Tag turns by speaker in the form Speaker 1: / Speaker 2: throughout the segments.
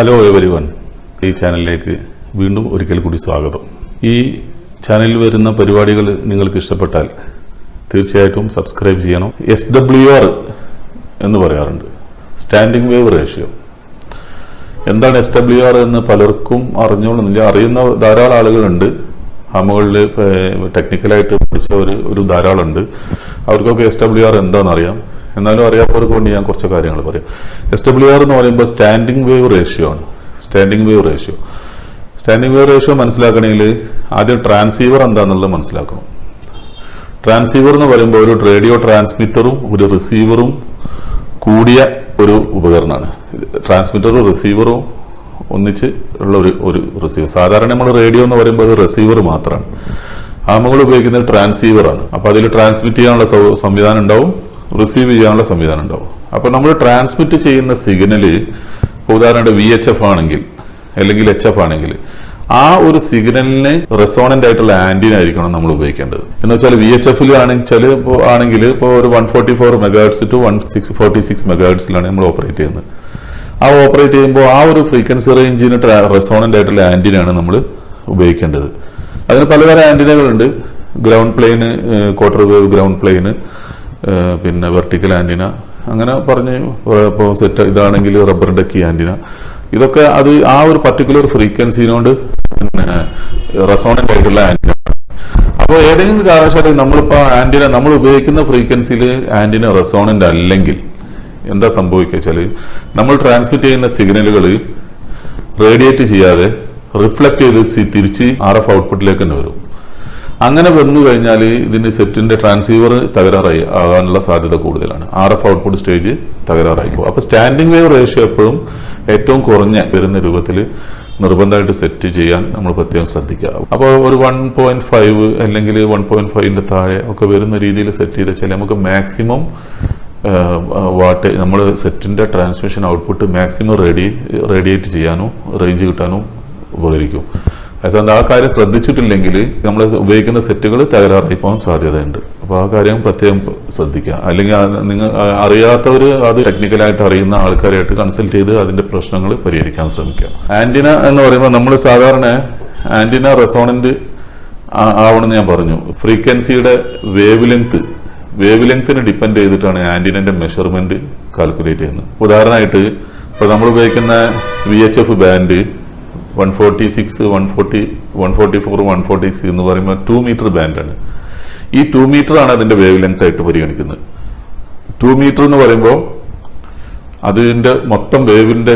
Speaker 1: Hello everyone, ഈ ചാനലിലേക്ക് വീണ്ടും ഒരിക്കൽ കൂടി സ്വാഗതം. ഈ ചാനലിൽ വരുന്ന പരിപാടികൾ നിങ്ങൾക്ക് ഇഷ്ടപ്പെട്ടാൽ തീർച്ചയായിട്ടും സബ്സ്ക്രൈബ് ചെയ്യണം. SWR എന്ന് പറയാറുണ്ട്, സ്റ്റാൻഡിംഗ് വേവ് റേഷ്യോ. എന്താണ് SWR എന്ന് പലർക്കും അറിഞ്ഞോളുന്നില്ല. അറിയുന്ന ധാരാളം ആളുകളുണ്ട്. ഹമുകളിൽ ടെക്നിക്കലായിട്ട് പഠിച്ച ഒരു ധാരാളമുണ്ട്. അവർക്കൊക്കെ SWR എന്താണെന്ന് അറിയാം. എന്നാലും അറിയാത്തവർക്ക് വേണ്ടി ഞാൻ കുറച്ച് കാര്യങ്ങൾ പറയാം. SWR എന്ന് പറയുമ്പോൾ സ്റ്റാൻഡിംഗ് വേവ് റേഷ്യോ ആണ്. സ്റ്റാൻഡിംഗ് വേവ് റേഷ്യോ മനസ്സിലാക്കണമെങ്കിൽ ആദ്യം ട്രാൻസീവർ എന്താണെന്നുള്ളത് മനസ്സിലാക്കണം. ട്രാൻസീവർ എന്ന് പറയുമ്പോൾ ഒരു റേഡിയോ ട്രാൻസ്മിറ്ററും ഒരു റിസീവറും കൂടിയ ഒരു ഉപകരണമാണ്. ട്രാൻസ്മിറ്ററും റിസീവറും ഒന്നിച്ച് ഉള്ള ഒരു റിസീവർ. സാധാരണ നമ്മൾ റേഡിയോ എന്ന് പറയുമ്പോൾ അത് റിസീവർ മാത്രമാണ്. നമ്മൾ ഉപയോഗിക്കുന്നത് ട്രാൻസീവറാണ്. അപ്പോൾ അതിൽ ട്രാൻസ്മിറ്റ് ചെയ്യാനുള്ള സംവിധാനം ഉണ്ടാവും, റിസീവ് ചെയ്യാനുള്ള സംവിധാനം ഉണ്ടാവും. അപ്പോൾ നമ്മൾ ട്രാൻസ്മിറ്റ് ചെയ്യുന്ന സിഗ്നല് ഉദാഹരണം VHF ആണെങ്കിൽ അല്ലെങ്കിൽ HF ആണെങ്കിൽ ആ ഒരു സിഗ്നലിന് റെസോണന്റ് ആയിട്ടുള്ള ആന്റിന ആയിരിക്കണം നമ്മൾ ഉപയോഗിക്കേണ്ടത്. എന്ന് വെച്ചാൽ VHF ആണെങ്കിൽ ഇപ്പോൾ ഒരു 144 മെഗാഹെർട്സ് ടു 146 മെഗാഹെർട്സിലാണ് നമ്മൾ ഓപ്പറേറ്റ് ചെയ്യുന്നത്. ആ ഓപ്പറേറ്റ് ചെയ്യുമ്പോൾ ആ ഒരു ഫ്രീക്വൻസി റേഞ്ചിന് റെസോണന്റ് ആയിട്ടുള്ള ആന്റിനയാണ് നമ്മൾ ഉപയോഗിക്കേണ്ടത്. അതിന് പലതരം ആന്റിനകളുണ്ട്. ഗ്രൗണ്ട് പ്ലെയിന്, ക്വാർട്ടർ വേവ് ഗ്രൗണ്ട് പ്ലെയിന്, പിന്നെ വെർട്ടിക്കൽ ആന്റിന, അങ്ങനെ പറഞ്ഞ് ഇപ്പോൾ സെറ്റ് ഇതാണെങ്കിൽ റബ്ബർ ഡക്കി ആന്റിന. ഇതൊക്കെ അത് ആ ഒരു പർട്ടിക്കുലർ ഫ്രീക്വൻസിനോട് പിന്നെ റെസോണന്റ് ആയിട്ടുള്ള ആന്റിന. അപ്പോൾ ഏതെങ്കിലും കാരണവശാലും നമ്മളിപ്പോൾ ആന്റിന നമ്മൾ ഉപയോഗിക്കുന്ന ഫ്രീക്വൻസിയിൽ ആന്റിന റെസോണന്റ് അല്ലെങ്കിൽ എന്താ സംഭവിക്കുക വെച്ചാൽ നമ്മൾ ട്രാൻസ്മിറ്റ് ചെയ്യുന്ന സിഗ്നലുകൾ റേഡിയേറ്റ് ചെയ്യാതെ റിഫ്ലക്ട് ചെയ്ത് തിരിച്ച് RF ഔട്ട്പുട്ടിലേക്ക് തന്നെ വരും. അങ്ങനെ വന്നു കഴിഞ്ഞാൽ ഇതിന്റെ സെറ്റിന്റെ ട്രാൻസീവർ തകരാറായി ആകാനുള്ള സാധ്യത കൂടുതലാണ്. RF ഔട്ട്പുട്ട് സ്റ്റേജ് തകരാറായി പോകും. അപ്പൊ സ്റ്റാൻഡിംഗ് വേവ് റേഷ്യോ എപ്പോഴും ഏറ്റവും കുറഞ്ഞ വരുന്ന രൂപത്തിൽ നിർബന്ധമായിട്ട് സെറ്റ് ചെയ്യാൻ നമ്മൾ പ്രത്യേകം ശ്രദ്ധിക്കുക. അപ്പോൾ ഒരു 1.5 അല്ലെങ്കിൽ 1.5ന്റെ താഴെ ഒക്കെ വരുന്ന രീതിയിൽ സെറ്റ് ചെയ്ത് വെച്ചാൽ നമുക്ക് മാക്സിമം വാട്ട് നമ്മൾ സെറ്റിന്റെ ട്രാൻസ്മിഷൻ ഔട്ട്പുട്ട് മാക്സിമം റേഡിയേറ്റ് ചെയ്യാനോ റേഞ്ച് കിട്ടാനോ ഉപകരിക്കും. അതുകൊണ്ട് ആ കാര്യം ശ്രദ്ധിച്ചിട്ടില്ലെങ്കിൽ നമ്മൾ ഉപയോഗിക്കുന്ന സെറ്റുകൾ തകരാറായി പോകാൻ സാധ്യതയുണ്ട്. അപ്പോൾ ആ കാര്യം പ്രത്യേകം ശ്രദ്ധിക്കുക. അല്ലെങ്കിൽ നിങ്ങൾ അറിയാത്തവർ അത് ടെക്നിക്കലായിട്ട് അറിയുന്ന ആൾക്കാരായിട്ട് കൺസൾട്ട് ചെയ്ത് അതിന്റെ പ്രശ്നങ്ങൾ പരിഹരിക്കാൻ ശ്രമിക്കുക. ആന്റിന എന്ന് പറയുമ്പോൾ നമ്മൾ സാധാരണ ആന്റിന റെസോണന്റ് ആവണമെന്ന് ഞാൻ പറഞ്ഞു. ഫ്രീക്വൻസിയുടെ വേവ് ലെങ്തിനെ ഡിപ്പെൻഡ് ചെയ്തിട്ടാണ് ആന്റിനന്റെ മെഷർമെന്റ് കാൽക്കുലേറ്റ് ചെയ്യുന്നത്. ഉദാഹരണമായിട്ട് ഇപ്പോൾ നമ്മൾ ഉപയോഗിക്കുന്ന VHF ബാൻഡ് 146, 144, 146 എന്ന് പറയുമ്പോൾ 2 മീറ്റർ ബാൻഡാണ്. ഈ 2 മീറ്റർ ആണ് അതിന്റെ വേവ് ലെങ്ത് ആയിട്ട് പരിഗണിക്കുന്നത്. 2 മീറ്റർ എന്ന് പറയുമ്പോൾ അതിന്റെ മൊത്തം വേവിന്റെ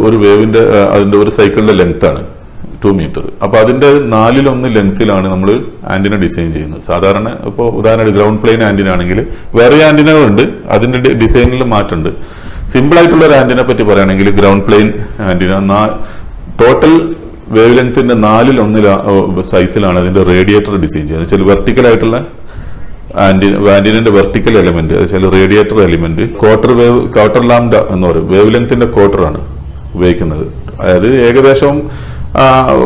Speaker 1: ഒരു വേവിന്റെ അതിന്റെ ഒരു സൈക്കിളിന്റെ ലെങ്ത് ആണ് 2 മീറ്റർ. അപ്പൊ അതിന്റെ 4/1 ലെങ്തിലാണ് നമ്മൾ ആന്റിന ഡിസൈൻ ചെയ്യുന്നത്. സാധാരണ ഇപ്പോൾ ഉദാഹരണം ഗ്രൗണ്ട് പ്ലെയിൻ ആന്റിന ആണെങ്കിൽ വേറെ ആന്റിനകളുണ്ട്, അതിന്റെ ഡിസൈനിൽ മാറ്റമുണ്ട്. സിമ്പിൾ ആയിട്ടുള്ള ഒരു ആന്റിനെ പറ്റി പറയുകയാണെങ്കിൽ ground plane antenna total wave ലെങ്ത്തിന്റെ 4/1 സൈസിലാണ് അതിന്റെ റേഡിയേറ്റർ ഡിസൈൻ ചെയ്യുന്നത്. വെച്ചാൽ വെർട്ടിക്കൽ ആയിട്ടുള്ള ആന്റിനന്റെ വെർട്ടിക്കൽ എലിമെന്റ്, വെച്ചാൽ റേഡിയേറ്റർ എലിമെന്റ് ക്വാർട്ടർ ലാംഡ എന്ന് പറയും. വേവ് ലെങ്ത്തിന്റെ ക്വാർട്ടർ ആണ് ഉപയോഗിക്കുന്നത്. അതായത് ഏകദേശം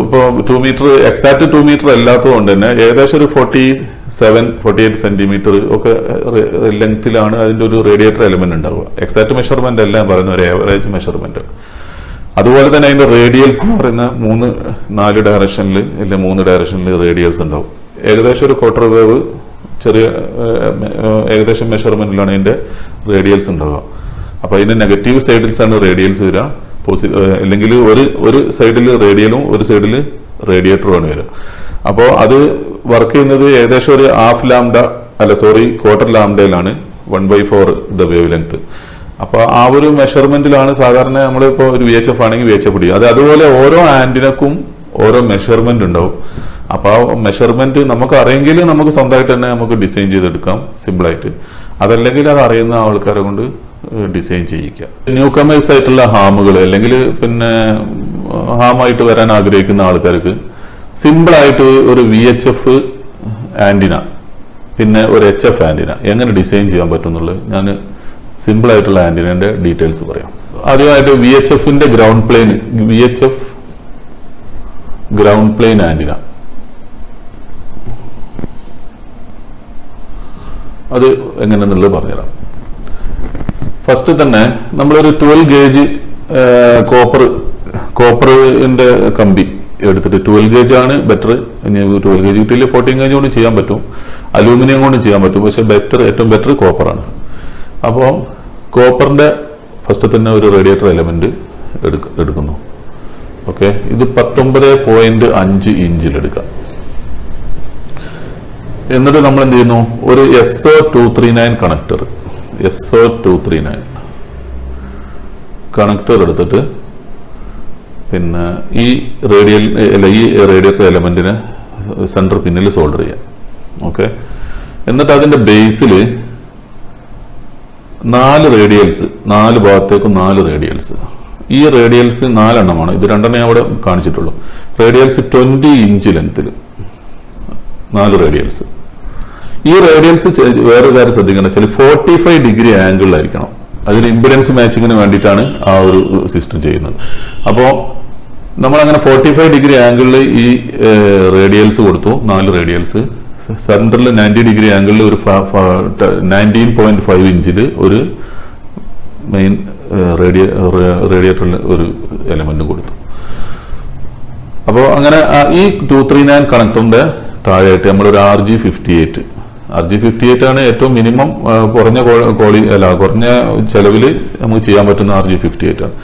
Speaker 1: ഇപ്പോൾ 2 മീറ്റർ എക്സാക്ട് 2 മീറ്റർ അല്ലാത്തതുകൊണ്ട് തന്നെ ഏകദേശം ഒരു 47-48 സെന്റിമീറ്റർ ഒക്കെ ലെങ്തിലാണ് അതിന്റെ ഒരു റേഡിയേറ്റർ എലിമെന്റ് ഉണ്ടാവുക. എക്സാക്ട് മെഷർമെന്റ് എല്ലാം പറയുന്ന ഒരു ആവറേജ് മെഷർമെന്റ്. അതുപോലെ തന്നെ അതിന്റെ റേഡിയൽസ് എന്ന് പറയുന്ന 3-4 ഡയറക്ഷനിൽ അല്ലെങ്കിൽ 3 ഡയറക്ഷനിൽ റേഡിയൽസ് ഉണ്ടാവും. ഏകദേശം ഒരു ക്വാർട്ടർ വേവ് ചെറിയ ഏകദേശം മെഷർമെന്റിലാണ് അതിന്റെ റേഡിയൽസ് ഉണ്ടാവുക. അപ്പൊ അതിന്റെ നെഗറ്റീവ് സൈഡിൽസാണ് റേഡിയൽസ് വരിക. അല്ലെങ്കിൽ ഒരു സൈഡിൽ റേഡിയലും ഒരു സൈഡിൽ റേഡിയേറ്ററുമാണ് വരിക. അപ്പോൾ അത് വർക്ക് ചെയ്യുന്നത് ഏകദേശം ഒരു ക്വാർട്ടർ ലാംഡയിലാണ് 1/4 ദ വേവ് ലെങ്ത്. അപ്പൊ ആ ഒരു മെഷർമെന്റിലാണ് സാധാരണ നമ്മളിപ്പോ ഒരു VHF ആണെങ്കിൽ VHF ഇടുക. അതുപോലെ ഓരോ ആന്റിനക്കും ഓരോ മെഷർമെന്റ് ഉണ്ടാവും. അപ്പൊ ആ മെഷർമെന്റ് നമുക്ക് അറിയെങ്കിൽ നമുക്ക് സ്വന്തമായിട്ട് തന്നെ നമുക്ക് ഡിസൈൻ ചെയ്തെടുക്കാം സിമ്പിളായിട്ട്. അതല്ലെങ്കിൽ അത് അറിയുന്ന ആൾക്കാരെ കൊണ്ട് ഡിസൈൻ ചെയ്യിക്കുക. ന്യൂ കമേഴ്സ് ആയിട്ടുള്ള ഹാമുകൾ അല്ലെങ്കിൽ പിന്നെ ഹാമായിട്ട് വരാൻ ആഗ്രഹിക്കുന്ന ആൾക്കാർക്ക് സിമ്പിളായിട്ട് ഒരു VHF ആന്റിന പിന്നെ ഒരു HF ആന്റിന എങ്ങനെ ഡിസൈൻ ചെയ്യാൻ പറ്റും എന്നുള്ളത് ഞാൻ സിമ്പിൾ ആയിട്ടുള്ള ആന്റിനന്റെ ഡീറ്റെയിൽസ് പറയാം. ആദ്യമായിട്ട് VHFന്റെ ഗ്രൗണ്ട് പ്ലെയിൻ ആന്റിന അത് എങ്ങനെയാണെന്നുള്ളത് പറഞ്ഞുതരാം. ഫസ്റ്റ് തന്നെ നമ്മളൊരു 12 ഗേജ് കോപ്പർ കോപ്പറിന്റെ കമ്പി എടുത്തിട്ട് 12 ഗേജ് ആണ് ബെറ്റർ. ഇനി 12 ഗേജ് കിട്ടിയില്ല 14 ഗേജ് കൊണ്ട് ചെയ്യാൻ പറ്റും, അലൂമിനിയം കൊണ്ട് ചെയ്യാൻ പറ്റും. പക്ഷെ ഏറ്റവും ബെറ്റർ കോപ്പറാണ്. അപ്പോൾ കോപ്പറിന്റെ ഫസ്റ്റ് തന്നെ ഒരു റേഡിയേറ്റർ എലമെന്റ് എടുക്കുന്നു. ഓക്കെ, ഇത് 19.5 ഇഞ്ചിലെടുക്കാം. എന്നിട്ട് നമ്മൾ എന്ത് ചെയ്യുന്നു, ഒരു SO239 കണക്ടർ എടുത്തിട്ട് പിന്നെ ഈ റേഡിയേറ്റർ എലമെന്റിന് സെന്റർ പിന്നിൽ സോൾഡർ ചെയ്യാം. ഓക്കെ, എന്നിട്ട് അതിന്റെ ബേസിൽ 4 റേഡിയൽസ്, 4 ഭാഗത്തേക്കും 4 റേഡിയൽസ്. ഈ റേഡിയൽസ് 4 എണ്ണമാണ്. ഇത് 2 എണ്ണം ഞാൻ അവിടെ കാണിച്ചിട്ടുള്ളൂ. റേഡിയൽസ് 20 ഇഞ്ച് ലെങ്ത്തിൽ 4 റേഡിയൽസ്. ഈ റേഡിയൽസ് വേറെ കാര്യം ശ്രദ്ധിക്കണം വെച്ചാൽ 45 ഡിഗ്രി ആംഗിളിലായിരിക്കണം. അതിന് ഇംപിഡൻസ് മാച്ചിങ്ങിന് വേണ്ടിയിട്ടാണ് ആ ഒരു സിസ്റ്റം ചെയ്യുന്നത്. അപ്പോൾ നമ്മളങ്ങനെ 45 ഡിഗ്രി ആംഗിളിൽ ഈ റേഡിയൽസ് കൊടുത്തു, 4 റേഡിയൽസ്. സെന്ററിൽ 90 ഡിഗ്രി ആംഗിളിൽ ഒരു 19.5 ഇഞ്ചിൽ ഒരു മെയിൻ റേഡിയേറ്ററിൽ ഒരു എലമെന്റ് കൊടുത്തു. അപ്പോൾ അങ്ങനെ ഈ 239 കണക്ടറിന്റെ താഴെയായിട്ട് നമ്മളൊരു RG58 ആണ് ഏറ്റവും മിനിമം കുറഞ്ഞ ചെലവിൽ നമുക്ക് ചെയ്യാൻ പറ്റുന്ന RG58 ആണ്.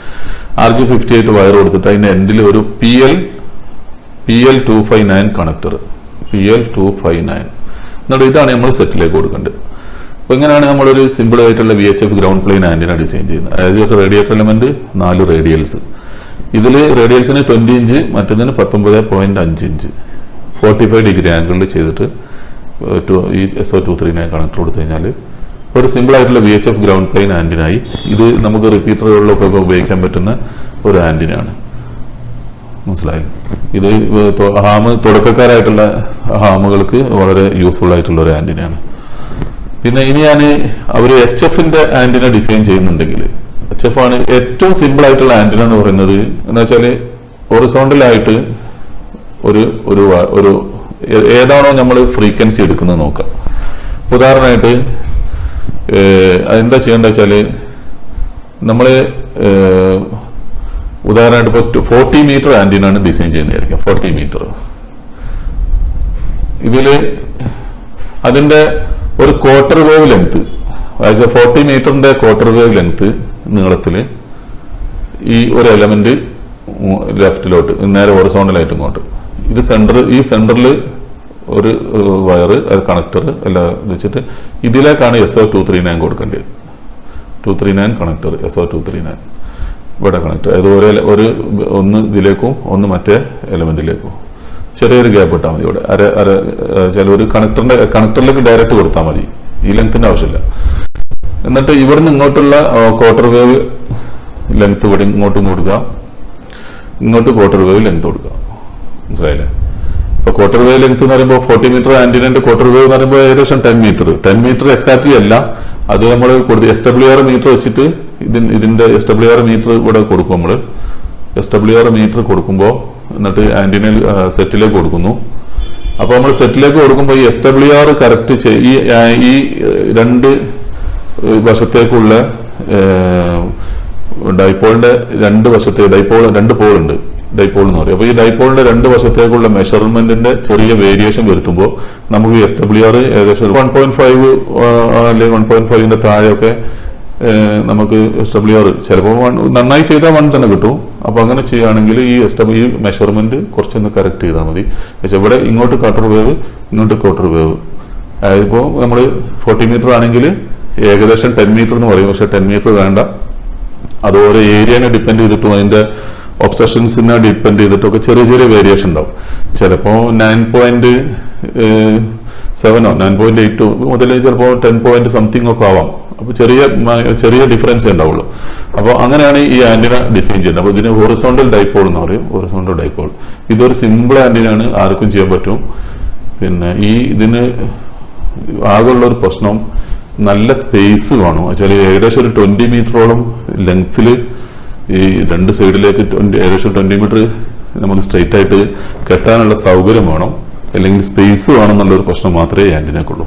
Speaker 1: RG58 വയർ കൊടുത്തിട്ട് അതിന്റെ എൻഡിൽ ഒരു PL259 കണക്ടർ, PL259. എന്നിട്ട് ഇതാണ് നമ്മൾ സെറ്റിലേക്ക് കൊടുക്കേണ്ടത്. അപ്പൊ ഇങ്ങനെയാണ് നമ്മളൊരു സിമ്പിൾ ആയിട്ടുള്ള VHF ground plane antenna design ചെയ്യുന്നത്. അതായത് റേഡിയേറ്റർ എലമെന്റ് 4 റേഡിയൽസ്. ഇതിൽ റേഡിയൽസിന് 20 ഇഞ്ച്, മറ്റൊന്നിന് 19.5 ഇഞ്ച് 45 ഡിഗ്രി ആംഗിളിൽ ചെയ്തിട്ട് ഈ SO239 കണക്ടർ കൊടുത്തു കഴിഞ്ഞാൽ ഒരു സിമ്പിൾ ആയിട്ടുള്ള VHF ഗ്രൗണ്ട് പ്ലെയിൻ ആന്റിനായി. ഇത് നമുക്ക് റിപ്പീറ്ററുകളിലൊക്കെ ഉപയോഗിക്കാൻ പറ്റുന്ന ഒരു ആന്റിനാണ്. മനസ്സിലായി? ഇത് തുടക്കക്കാരായിട്ടുള്ള ഹാമുകൾക്ക് വളരെ യൂസ്ഫുൾ ആയിട്ടുള്ള ഒരു ആന്റിനാണ്. പിന്നെ ഇനി ഞാൻ അവർ HF-ന്റെ ആന്റിന ഡിസൈൻ ചെയ്യുന്നുണ്ടെങ്കിൽ, HF ആണ് ഏറ്റവും സിമ്പിൾ ആയിട്ടുള്ള ആന്റിന എന്ന് പറയുന്നത്. എന്ന് വെച്ചാൽ ഹൊറിസോണ്ടലായിട്ട് ഒരു ഏതാണോ നമ്മൾ ഫ്രീക്വൻസി എടുക്കുന്നത് നോക്കാം. ഉദാഹരണമായിട്ട് അതെന്താ ചെയ്യേണ്ട വെച്ചാൽ നമ്മൾ ഉദാഹരണമായിട്ട് ഇപ്പോൾ 40 മീറ്റർ ആന്റിനാണ് ഡിസൈൻ ചെയ്യുന്നതായിരിക്കും. 40 മീറ്റർ ഇതില് അതിന്റെ ഒരു ക്വാർട്ടർ വേവ് ലെങ്ത്, അതായത് 40 മീറ്ററിന്റെ ക്വാർട്ടർ വേവ് ലെങ്ത് നീളത്തില് ഈ ഒരു എലമെന്റ് ലെഫ്റ്റിലോട്ട് നേരെ ഹൊറിസോണ്ടലായിട്ട് ഇങ്ങോട്ട് ഈ സെന്ററിൽ ഒരു വയറ് കണക്ടർ എല്ലാം വെച്ചിട്ട് ഇതിലേക്കാണ് SO239 കൊടുക്കേണ്ടത്. 239 കണക്ടർ SO239 ഇവിടെ കണക്ടർ. അതായത് ഒന്ന് ഇതിലേക്കും ഒന്ന് മറ്റേ എലമെന്റിലേക്കും ചെറിയൊരു ഗ്യാപ്പ് ഇട്ടാൽ മതി. ഇവിടെ ഒരു കണക്ടറിലേക്ക് ഡയറക്റ്റ് കൊടുത്താൽ മതി. ഈ ലെങ്ത്തിന്റെ ആവശ്യമില്ല. എന്നിട്ട് ഇവിടുന്ന് ഇങ്ങോട്ടുള്ള ക്വാർട്ടർ വേവ് ലെങ്ത് ഇവിടെ ഇങ്ങോട്ടും കൊടുക്കുക, ഇങ്ങോട്ട് ക്വാർട്ടർ വേവ് ലെങ്ത് കൊടുക്കുക. മനസ്സിലായില്ലേ? ഇപ്പൊ ക്വാർട്ടർ വേവ് ലെങ്ത് എന്ന് പറയുമ്പോൾ 40 മീറ്റർ ആന്റിനന്റെ ക്വാർട്ടർ വേവ് എന്ന് പറയുമ്പോൾ ഏകദേശം 10 മീറ്റർ എക്സാക്ട്ലി അല്ല. അത് നമ്മൾ SWR മീറ്റർ വെച്ചിട്ട് ഇതിന്റെ SWR മീറ്റർ ഇവിടെ കൊടുക്കും. നമ്മൾ SWR മീറ്റർ കൊടുക്കുമ്പോൾ എന്നിട്ട് ആന്റിന സെറ്റിലേക്ക് കൊടുക്കുന്നു. അപ്പൊ നമ്മൾ സെറ്റിലേക്ക് കൊടുക്കുമ്പോൾ ഈ SWR കറക്റ്റ് ഈ 2 വശത്തേക്കുള്ള ഡൈപോളിന്റെ 2 വശത്തെ രണ്ട് പോൾ ഉണ്ട്, ഡൈപോൾ എന്ന് പറയും. അപ്പൊ ഈ ഡൈപോളിന്റെ 2 വശത്തേക്കുള്ള മെഷർമെന്റിന്റെ ചെറിയ വേരിയേഷൻ വരുത്തുമ്പോൾ നമുക്ക് SWR ഏകദേശം 1.5 അല്ലെങ്കിൽ 1.5ന്റെ താഴെയൊക്കെ നമുക്ക് SWR ചിലപ്പോൾ നന്നായി ചെയ്താൽ 1 തന്നെ കിട്ടും. അപ്പൊ അങ്ങനെ ചെയ്യുകയാണെങ്കിൽ ഈ മെഷർമെന്റ് കുറച്ചൊന്ന് കറക്റ്റ് ചെയ്താൽ മതി. പക്ഷെ ഇവിടെ ഇങ്ങോട്ട് ക്വാർട്ടർ വേവ്, ഇങ്ങോട്ട് ക്വാർട്ടർ വേവ്. അതിപ്പോ നമ്മൾ 40 മീറ്റർ ആണെങ്കിൽ ഏകദേശം 10 മീറ്റർ എന്ന് പറയും. പക്ഷെ 10 മീറ്റർ വേണ്ട. അത് ഓരോ ഏരിയനെ ഡിപ്പെൻഡ് ചെയ്തിട്ടും അതിന്റെ ഒബ്സഷൻസിനെ ഡിപ്പെൻഡ് ചെയ്തിട്ടൊക്കെ ചെറിയ വേരിയേഷൻ ഉണ്ടാവും. ചിലപ്പോൾ 9.7 9.8 മുതൽ ചിലപ്പോൾ 10 സംതിങ് ഒക്കെ ആവാം. അപ്പൊ ചെറിയ ഡിഫറൻസ് ഉണ്ടാവുള്ളൂ. അപ്പോൾ അങ്ങനെയാണ് ഈ ആന്റിന ഡിസൈൻ ചെയ്യുന്നത്. അപ്പൊ ഇതിന് ഹൊറിസോണ്ടൽ ഡൈപോൾ എന്ന് പറയും. ഹൊറിസോണ്ടൽ ഡൈപോൾ ഇതൊരു സിമ്പിൾ ആന്റിനാണ്, ആർക്കും ചെയ്യാൻ പറ്റും. പിന്നെ ഇതിന് ആകെയുള്ള ഒരു പ്രശ്നം നല്ല സ്പേസ് വേണം. വെച്ചാൽ ഏകദേശം ഒരു 20 മീറ്ററോളം ലെങ്ത്തില് ഈ 2 സൈഡിലേക്ക് ഏകദേശം 20 മീറ്റർ നമുക്ക് സ്ട്രെയിറ്റ് ആയിട്ട് കെട്ടാനുള്ള സൗകര്യം വേണം, അല്ലെങ്കിൽ സ്പേസ് വേണം എന്നുള്ളൊരു പ്രശ്നം മാത്രമേ ആന്റിനക്കുള്ളൂ.